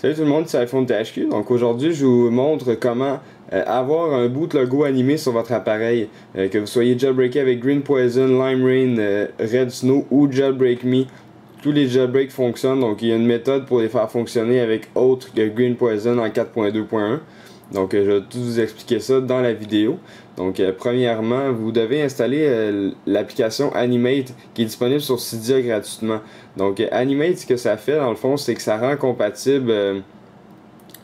Salut tout le monde, c'est iPhone THQ. Donc aujourd'hui, je vous montre comment avoir un boot logo animé sur votre appareil. Que vous soyez jailbreaké avec Green Poison, Lime Rain, Red Snow ou Jailbreak Me. Tous les jailbreaks fonctionnent, donc il y a une méthode pour les faire fonctionner avec autre que Green Poison en 4.2.1. Donc je vais tout vous expliquer ça dans la vidéo. Donc premièrement, vous devez installer l'application Animate qui est disponible sur Cydia gratuitement. Donc Animate, ce que ça fait dans le fond, c'est que ça rend compatible,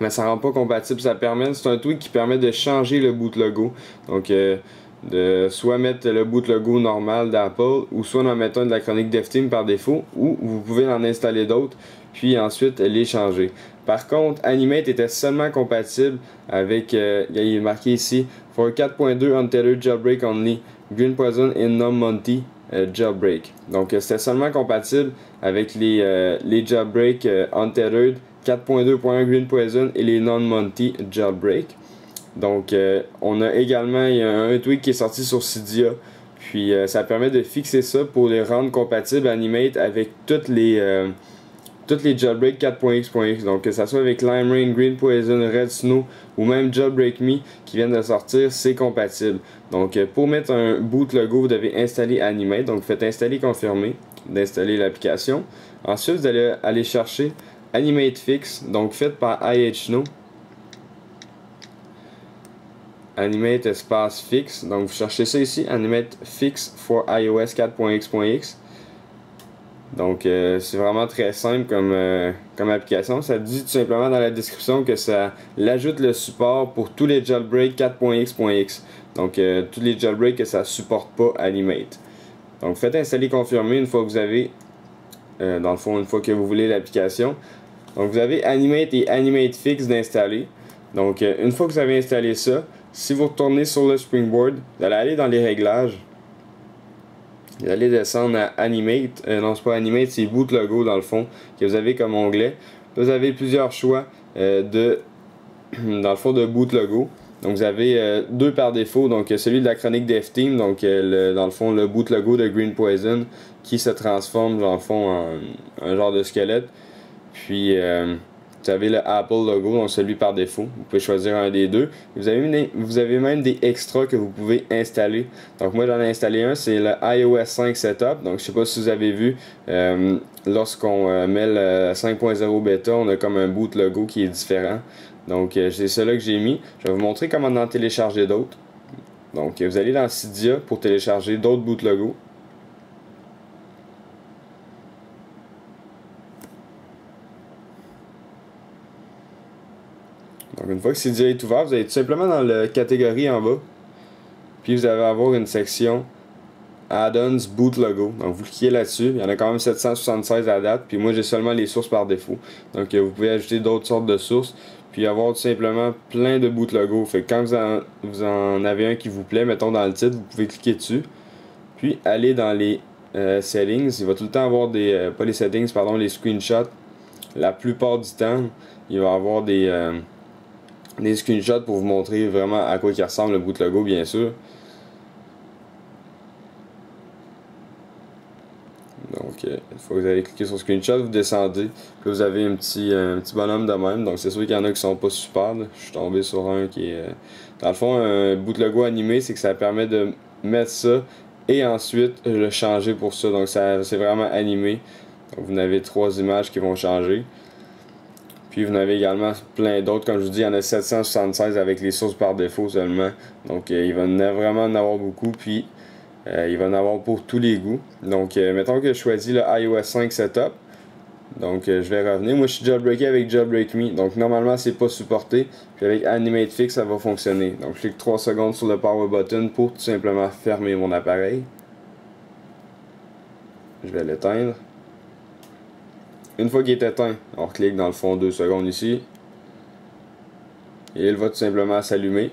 mais ça rend pas compatible, c'est un tweak qui permet de changer le boot logo. Donc de soit mettre le boot logo normal d'Apple ou soit en mettant de la chronique DevTeam par défaut, ou vous pouvez en installer d'autres puis ensuite les changer. Par contre, Animate était seulement compatible avec, il est marqué ici, for 4.2 untethered jailbreak only, Green Poison and non-Monty jailbreak. Donc c'était seulement compatible avec les jailbreak untethered 4.2.1 Green Poison et les non-Monty jailbreak. Donc on a également, il y a un tweak qui est sorti sur Cydia, puis ça permet de fixer ça pour les rendre compatibles Animate avec toutes les jailbreak 4.x.x, donc que ça soit avec Lime Rain, Green Poison, Red Snow ou même Jailbreak Me qui viennent de sortir, c'est compatible. Donc pour mettre un boot logo, vous devez installer Animate, donc faites installer confirmer, d'installer l'application. Ensuite vous allez aller chercher Animate Fix, donc fait par IHNO. Animate espace Fix, donc vous cherchez ça ici, Animate Fix for iOS 4.x.x. Donc c'est vraiment très simple comme application. Ça dit tout simplement dans la description que ça l'ajoute le support pour tous les jailbreaks 4.x.x. Donc tous les jailbreaks que ça supporte pas Animate. Donc faites installer confirmer une fois que vous avez dans le fond une fois que vous voulez l'application. Donc vous avez Animate et Animate Fix d'installer. Donc une fois que vous avez installé ça, si vous retournez sur le Springboard, vous allez aller dans les réglages. Vous allez descendre à Animate, non c'est pas Animate, c'est Boot Logo dans le fond, que vous avez comme onglet. Là, vous avez plusieurs choix dans le fond de Boot Logo. Donc vous avez deux par défaut, donc celui de la chronique DevTeam, donc dans le fond le Boot Logo de Green Poison qui se transforme dans le fond en un genre de squelette. Puis vous avez le Apple logo, donc celui par défaut. Vous pouvez choisir un des deux. Vous avez même des extras que vous pouvez installer. Donc moi j'en ai installé un, c'est le iOS 5 Setup. Donc je sais pas si vous avez vu, lorsqu'on met le 5.0 bêta, on a comme un boot logo qui est différent. Donc c'est celui que j'ai mis. Je vais vous montrer comment en télécharger d'autres. Donc vous allez dans Cydia pour télécharger d'autres boot logos. Donc une fois que Cydia est ouvert, vous allez tout simplement dans la catégorie en bas. Puis vous allez avoir une section Add-ons Boot Logo. Donc vous cliquez là-dessus. Il y en a quand même 776 à date. Puis moi j'ai seulement les sources par défaut. Donc vous pouvez ajouter d'autres sortes de sources. Puis avoir tout simplement plein de boot logos. Fait que quand vous en avez un qui vous plaît, mettons dans le titre, vous pouvez cliquer dessus. Puis aller dans les settings. Il va tout le temps avoir pas les settings, pardon, les screenshots. La plupart du temps, il va avoir des screenshots pour vous montrer vraiment à quoi il ressemble le boot logo, bien sûr. Donc une fois que vous avez cliqué sur screenshot, vous descendez, puis vous avez un petit bonhomme de même. Donc c'est sûr qu'il y en a qui sont pas super là. Je suis tombé sur un qui est dans le fond un boot logo animé, c'est que ça permet de mettre ça et ensuite le changer pour ça. Donc c'est vraiment animé. Donc vous avez trois images qui vont changer. Puis vous en avez également plein d'autres, comme je vous dis, il y en a 776 avec les sources par défaut seulement. Donc il va vraiment en avoir beaucoup, puis il va en avoir pour tous les goûts. Donc mettons que je choisis le iOS 5 Setup. Donc je vais revenir. Moi je suis jailbreaké avec Jailbreak Me. Donc normalement c'est pas supporté. Puis avec Animate Fix ça va fonctionner. Donc je clique 3 secondes sur le power button pour tout simplement fermer mon appareil. Je vais l'éteindre. Une fois qu'il est éteint, on clique dans le fond 2 secondes ici. Et il va tout simplement s'allumer.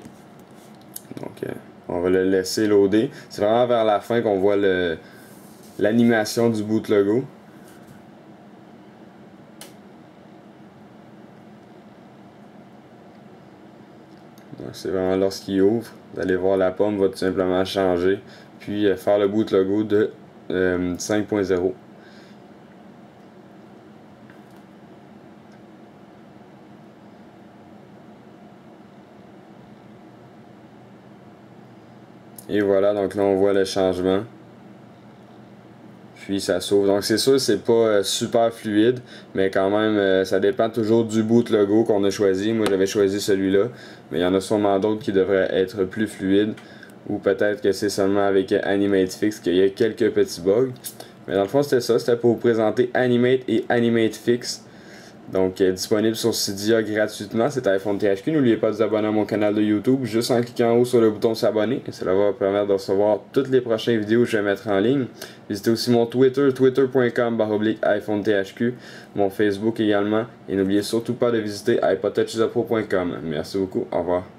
Donc on va le laisser loader. C'est vraiment vers la fin qu'on voit l'animation du boot logo. Donc c'est vraiment lorsqu'il ouvre. Vous allez voir la pomme va tout simplement changer. Puis faire le boot logo de 5.0. Et voilà, donc là on voit le changement. Puis ça s'ouvre. Donc c'est sûr c'est pas super fluide, mais quand même ça dépend toujours du boot logo qu'on a choisi. Moi j'avais choisi celui-là, mais il y en a sûrement d'autres qui devraient être plus fluides. Ou peut-être que c'est seulement avec Animate Fix qu'il y a quelques petits bugs. Mais dans le fond c'était ça, c'était pour vous présenter Animate et Animate Fix. Donc disponible sur Cydia gratuitement, c'est iPhone THQ. N'oubliez pas de vous abonner à mon canal de YouTube juste en cliquant en haut sur le bouton s'abonner. Cela va vous permettre de recevoir toutes les prochaines vidéos que je vais mettre en ligne. Visitez aussi mon Twitter, twitter.com/iPhone THQ, mon Facebook également. Et n'oubliez surtout pas de visiter iPodTouchUsAPro.com. Merci beaucoup, au revoir.